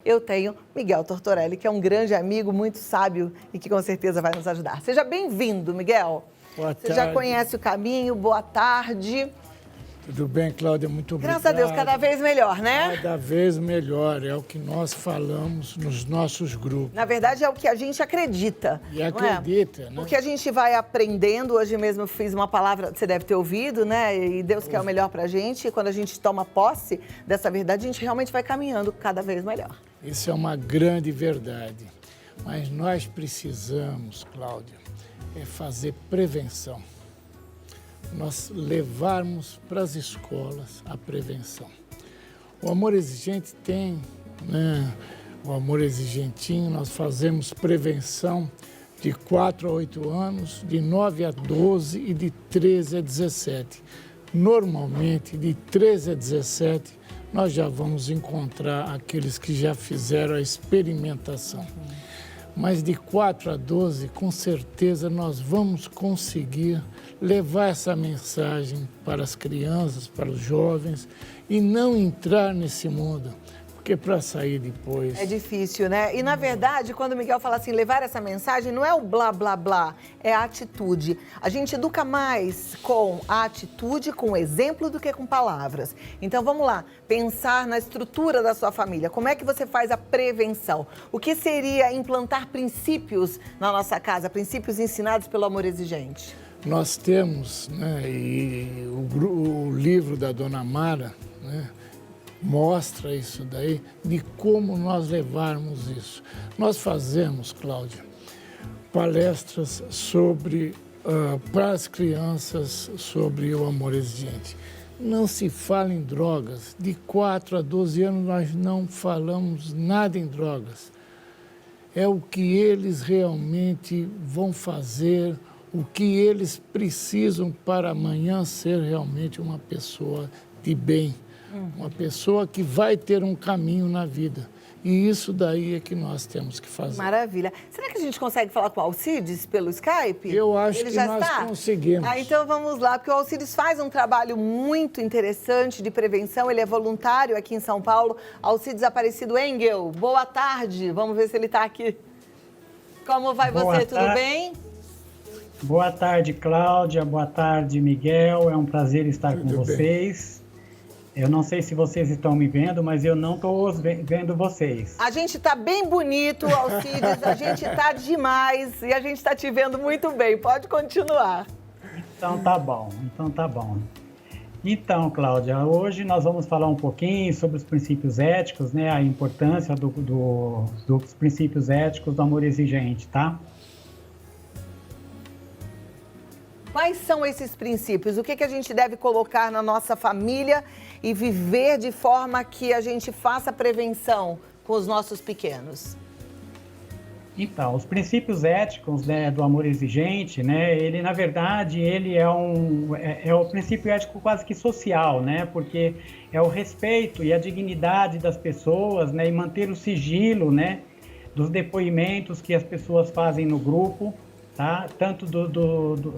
eu tenho Miguel Tortorelli, que é um grande amigo, muito sábio e que com certeza vai nos ajudar. Seja bem-vindo, Miguel. Boa tarde. Você já conhece o caminho, boa tarde. Tudo bem, Cláudia? Muito obrigado. Graças a Deus, cada vez melhor, né? Cada vez melhor, é o que nós falamos nos nossos grupos. Na verdade, é o que a gente acredita. E acredita, né? Porque a gente vai aprendendo, hoje mesmo eu fiz uma palavra, você deve ter ouvido, né? E Deus quer o melhor pra gente, e quando a gente toma posse dessa verdade, a gente realmente vai caminhando cada vez melhor. Isso é uma grande verdade. Mas nós precisamos, Cláudia, fazer prevenção. Nós levarmos para as escolas a prevenção. O Amor Exigente tem, né? O Amor Exigentinho, nós fazemos prevenção de 4 a 8 anos, de 9 a 12 e de 13 a 17. Normalmente, de 13 a 17, nós já vamos encontrar aqueles que já fizeram a experimentação. Mas de 4 a 12, com certeza, nós vamos conseguir levar essa mensagem para as crianças, para os jovens e não entrar nesse mundo, porque para sair depois... É difícil, né? E, na verdade, quando o Miguel fala assim, levar essa mensagem, não é o blá, blá, blá, é a atitude. A gente educa mais com a atitude, com o exemplo, do que com palavras. Então, vamos lá, pensar na estrutura da sua família. Como é que você faz a prevenção? O que seria implantar princípios na nossa casa, princípios ensinados pelo Amor Exigente? Nós temos, né, e o livro da Dona Mara, né, mostra isso daí, de como nós levarmos isso. Nós fazemos, Cláudia, palestras sobre, para as crianças, sobre o amor exigente. Não se fala em drogas. De 4 a 12 anos nós não falamos nada em drogas. É o que eles realmente vão fazer, o que eles precisam para amanhã ser realmente uma pessoa de bem. Uma pessoa que vai ter um caminho na vida. E isso daí é que nós temos que fazer. Maravilha. Será que a gente consegue falar com o Alcides pelo Skype? Eu acho Ele que já nós está? conseguimos. Então vamos lá, porque o Alcides faz um trabalho muito interessante de prevenção. Ele é voluntário aqui em São Paulo. Alcides Aparecido Engel, boa tarde. Vamos ver se ele está aqui. Como vai você? Tudo bem? Boa tarde, Cláudia. Boa tarde, Miguel. É um prazer estar com vocês. Eu não sei se vocês estão me vendo, mas eu não estou vendo vocês. A gente está bem bonito, Alcides. A gente está demais e a gente está te vendo muito bem. Pode continuar. Então tá bom. Então, Cláudia, hoje nós vamos falar um pouquinho sobre os princípios éticos, né? A importância dos princípios éticos do amor exigente, tá? Quais são esses princípios? O que a gente deve colocar na nossa família e viver de forma que a gente faça prevenção com os nossos pequenos? Então, os princípios éticos, né, do amor exigente, né, ele, na verdade, ele é o princípio ético quase que social, né, porque é o respeito e a dignidade das pessoas, né, e manter o sigilo, né, dos depoimentos que as pessoas fazem no grupo, tá? Tanto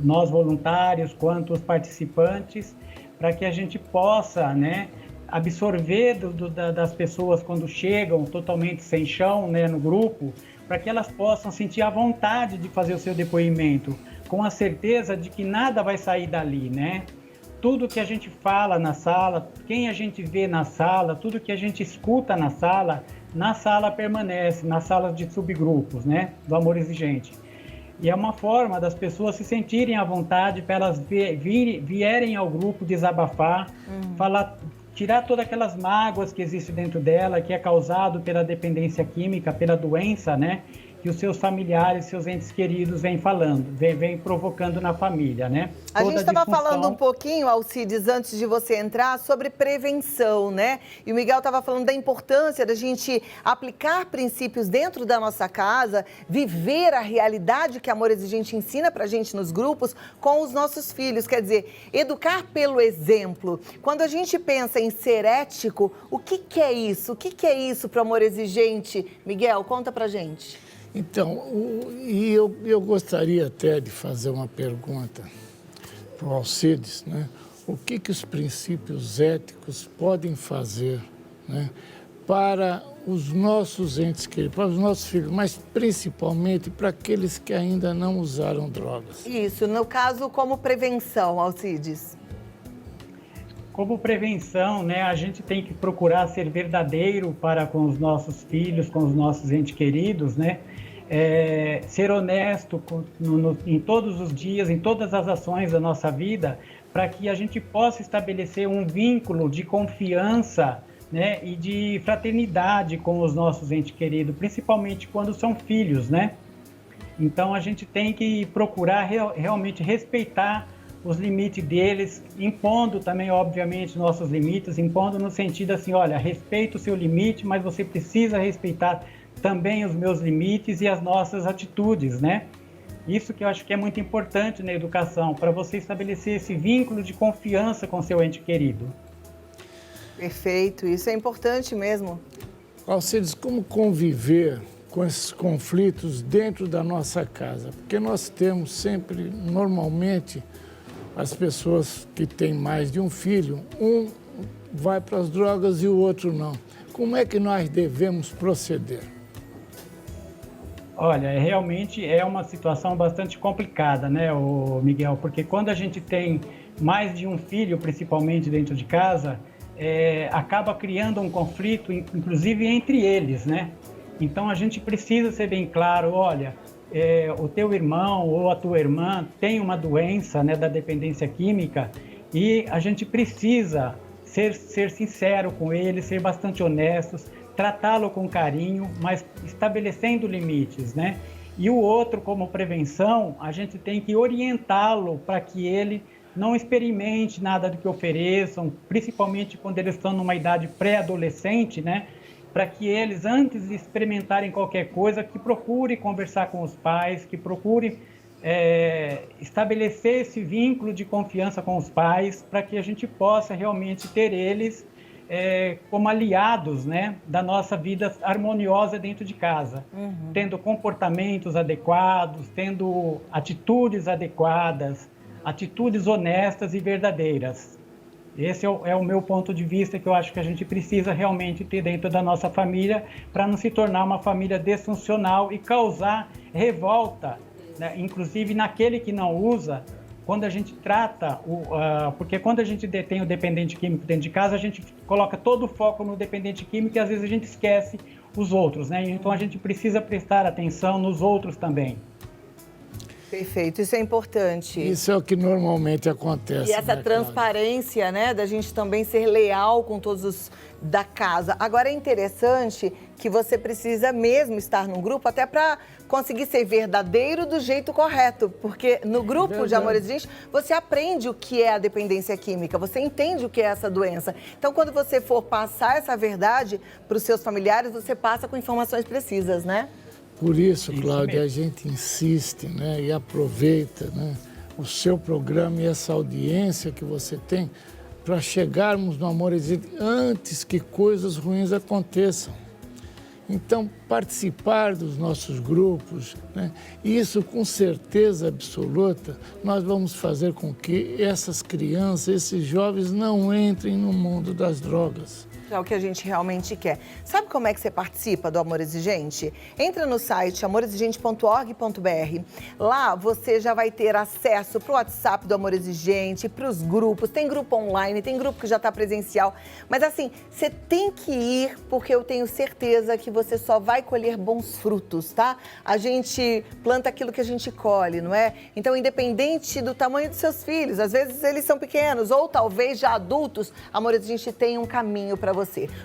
nós voluntários quanto os participantes, para que a gente possa, né, absorver das pessoas quando chegam totalmente sem chão, né, no grupo, para que elas possam sentir a vontade de fazer o seu depoimento, com a certeza de que nada vai sair dali, né? Tudo que a gente fala na sala, quem a gente vê na sala, tudo que a gente escuta na sala permanece, nas salas de subgrupos, né, do amor exigente. E é uma forma das pessoas se sentirem à vontade para elas vierem ao grupo desabafar, falar, tirar todas aquelas mágoas que existem dentro dela, que é causado pela dependência química, pela doença, né? Que os seus familiares, seus entes queridos vêm falando, vêm provocando na família, né? A gente estava falando um pouquinho, Alcides, antes de você entrar, sobre prevenção, né? E o Miguel estava falando da importância da gente aplicar princípios dentro da nossa casa, viver a realidade que a Amor Exigente ensina pra gente nos grupos com os nossos filhos. Quer dizer, educar pelo exemplo. Quando a gente pensa em ser ético, o que é isso? O que é isso para o Amor Exigente? Miguel, conta pra gente. Então, eu gostaria até de fazer uma pergunta para o Alcides, né? O que os princípios éticos podem fazer, né, para os nossos entes queridos, para os nossos filhos, mas principalmente para aqueles que ainda não usaram drogas. Isso, no caso, como prevenção, Alcides. Como prevenção, né, a gente tem que procurar ser verdadeiro para com os nossos filhos, com os nossos entes queridos, né? Ser honesto em todos os dias, em todas as ações da nossa vida, para que a gente possa estabelecer um vínculo de confiança, né, e de fraternidade com os nossos entes queridos, principalmente quando são filhos, né? Então a gente tem que procurar realmente respeitar os limites deles, impondo também, obviamente, nossos limites, impondo no sentido assim, olha, respeito o seu limite, mas você precisa respeitar também os meus limites e as nossas atitudes, né? Isso que eu acho que é muito importante na educação, para você estabelecer esse vínculo de confiança com seu ente querido. Perfeito, isso é importante mesmo. Alcides, como conviver com esses conflitos dentro da nossa casa? Porque nós temos sempre, normalmente, as pessoas que têm mais de um filho, um vai para as drogas e o outro não. Como é que nós devemos proceder? Olha, realmente é uma situação bastante complicada, né, Miguel? Porque quando a gente tem mais de um filho, principalmente dentro de casa, acaba criando um conflito, inclusive entre eles, né? Então a gente precisa ser bem claro, olha, o teu irmão ou a tua irmã tem uma doença, né, da dependência química e a gente precisa ser sincero com ele, ser bastante honestos, tratá-lo com carinho, mas estabelecendo limites, né? E o outro, como prevenção, a gente tem que orientá-lo para que ele não experimente nada do que ofereçam, principalmente quando eles estão numa idade pré-adolescente, né? Para que eles, antes de experimentarem qualquer coisa, que procurem conversar com os pais, que procurem estabelecer esse vínculo de confiança com os pais, para que a gente possa realmente ter eles como aliados, né, da nossa vida harmoniosa dentro de casa, tendo comportamentos adequados, tendo atitudes adequadas, atitudes honestas e verdadeiras. Esse é o meu ponto de vista, que eu acho que a gente precisa realmente ter dentro da nossa família para não se tornar uma família disfuncional e causar revolta, né? Inclusive naquele que não usa, quando a gente trata, porque quando a gente tem o dependente químico dentro de casa, a gente coloca todo o foco no dependente químico e às vezes a gente esquece os outros, né? Então a gente precisa prestar atenção nos outros também. Perfeito, isso é importante. Isso é o que normalmente acontece. E essa transparência, né, da gente também ser leal com todos os da casa. Agora é interessante que você precisa mesmo estar num grupo até para conseguir ser verdadeiro do jeito correto, porque no grupo de Amor Exigente você aprende o que é a dependência química, você entende o que é essa doença. Então, quando você for passar essa verdade para os seus familiares, você passa com informações precisas, né? Por isso, Cláudia, a gente insiste, né, e aproveita, né, o seu programa e essa audiência que você tem para chegarmos no Amor Exigente antes que coisas ruins aconteçam. Então, participar dos nossos grupos, né, isso com certeza absoluta, nós vamos fazer com que essas crianças, esses jovens não entrem no mundo das drogas. É o que a gente realmente quer. Sabe como é que você participa do Amor Exigente? Entra no site amorexigente.org.br. Lá você já vai ter acesso para o WhatsApp do Amor Exigente, para os grupos. Tem grupo online, tem grupo que já está presencial. Mas assim, você tem que ir, porque eu tenho certeza que você só vai colher bons frutos, tá? A gente planta aquilo que a gente colhe, não é? Então, independente do tamanho dos seus filhos, às vezes eles são pequenos ou talvez já adultos, Amor Exigente tem um caminho para você.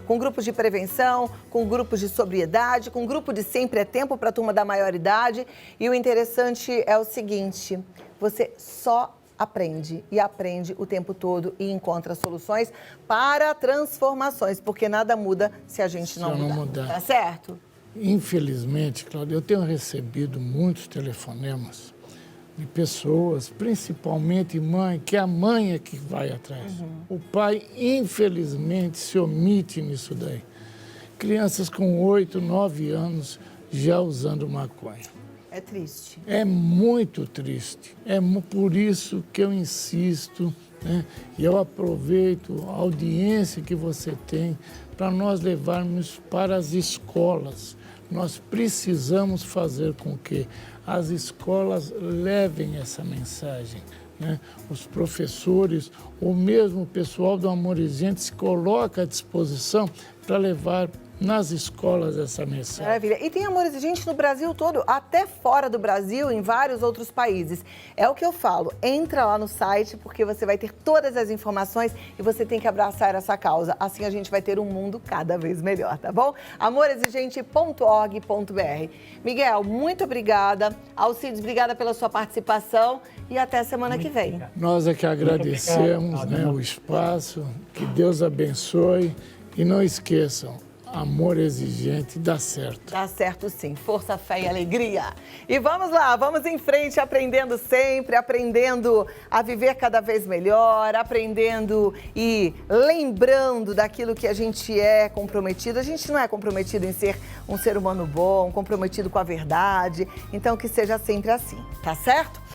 Com grupos de prevenção, com grupos de sobriedade, com grupo de sempre é tempo para a turma da maioridade. E o interessante é o seguinte, você só aprende e aprende o tempo todo e encontra soluções para transformações, porque nada muda se a gente não mudar. Tá certo? Infelizmente, Cláudia, eu tenho recebido muitos telefonemas de pessoas, principalmente mãe, que a mãe é que vai atrás. O pai, infelizmente, se omite nisso daí. Crianças com 8, 9 anos já usando maconha. É triste. É muito triste. Por isso que eu insisto, né? E eu aproveito a audiência que você tem para nós levarmos para as escolas. Nós precisamos fazer com que as escolas levem essa mensagem, né? Os professores, ou mesmo o pessoal do Amor Exigente se coloca à disposição para levar nas escolas essa mensagem. Maravilha. E tem Amor Exigente no Brasil todo, até fora do Brasil, em vários outros países. É o que eu falo, entra lá no site, porque você vai ter todas as informações e você tem que abraçar essa causa. Assim a gente vai ter um mundo cada vez melhor, tá bom? amorexigente.org.br. Miguel, muito obrigada. Alcides, obrigada pela sua participação e até semana que vem. Nós é que agradecemos, né, o espaço, que Deus abençoe e não esqueçam, Amor Exigente dá certo. Dá certo sim, força, fé e alegria. E vamos lá, vamos em frente, aprendendo sempre, aprendendo a viver cada vez melhor, aprendendo e lembrando daquilo que a gente é comprometido. A gente não é comprometido em ser um ser humano bom, comprometido com a verdade, então que seja sempre assim, tá certo?